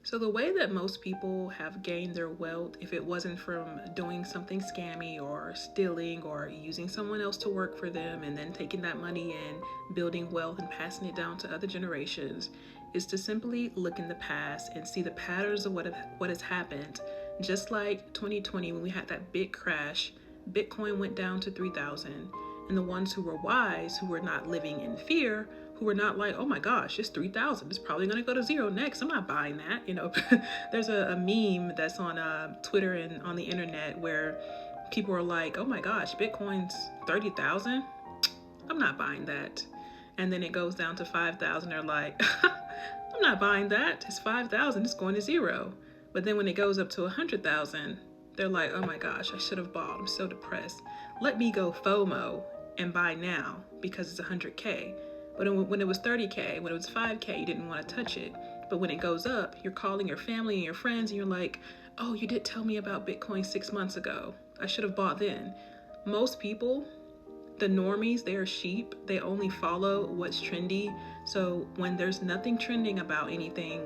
So the way that most people have gained their wealth, if it wasn't from doing something scammy or stealing or using someone else to work for them and then taking that money and building wealth and passing it down to other generations, is to simply look in the past and see the patterns of what has happened. Just like 2020 when we had that big crash, Bitcoin went down to 3,000, and the ones who were wise, who were not living in fear, who were not like, oh my gosh, it's 3,000, it's probably going to go to zero next, I'm not buying that. There's a meme that's on Twitter and on the internet where people are like, oh my gosh, Bitcoin's 30,000, I'm not buying that. And then it goes down to 5,000, they're like, I'm not buying that, it's 5,000, it's going to zero. But then when it goes up to 100,000, they're like, oh my gosh, I should have bought, I'm so depressed, let me go FOMO and buy now because it's 100K. But when it was 30K, when it was 5K, you didn't want to touch it. But when it goes up, you're calling your family and your friends and you're like, oh, you did tell me about Bitcoin 6 months ago, I should have bought then. Most people, the normies, they are sheep, they only follow what's trendy. So when there's nothing trending about anything,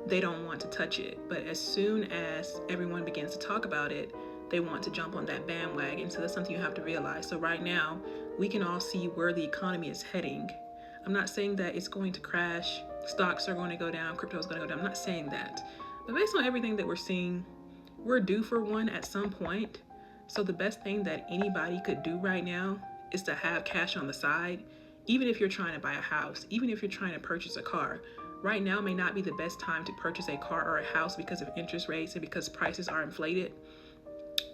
they don't want to touch it. But as soon as everyone begins to talk about it, they want to jump on that bandwagon. So that's something you have to realize. So right now, we can all see where the economy is heading. I'm not saying that it's going to crash, stocks are going to go down, crypto is going to go down. I'm not saying that. But based on everything that we're seeing, we're due for one at some point. So the best thing that anybody could do right now is to have cash on the side. Even if you're trying to buy a house, even if you're trying to purchase a car, right now may not be the best time to purchase a car or a house because of interest rates and because prices are inflated.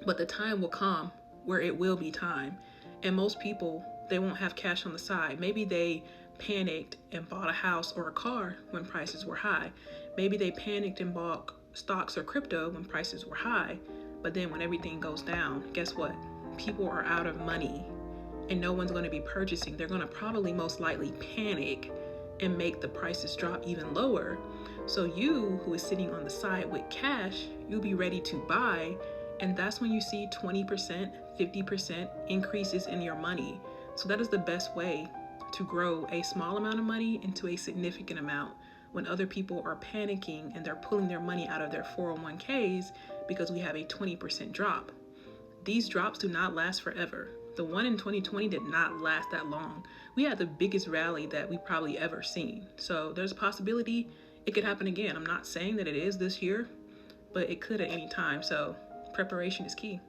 But the time will come where it will be time. And most people, they won't have cash on the side. Maybe they panicked and bought a house or a car when prices were high. Maybe they panicked and bought stocks or crypto when prices were high. But then when everything goes down, guess what? People are out of money and no one's going to be purchasing. They're going to probably most likely panic and make the prices drop even lower. So you who is sitting on the side with cash, you'll be ready to buy. And that's when you see 20%, 50% increases in your money. So that is the best way to grow a small amount of money into a significant amount when other people are panicking and they're pulling their money out of their 401ks because we have a 20% drop. These drops do not last forever. The one in 2020 did not last that long. We had the biggest rally that we probably ever seen. So there's a possibility it could happen again. I'm not saying that it is this year, but it could at any time. So preparation is key.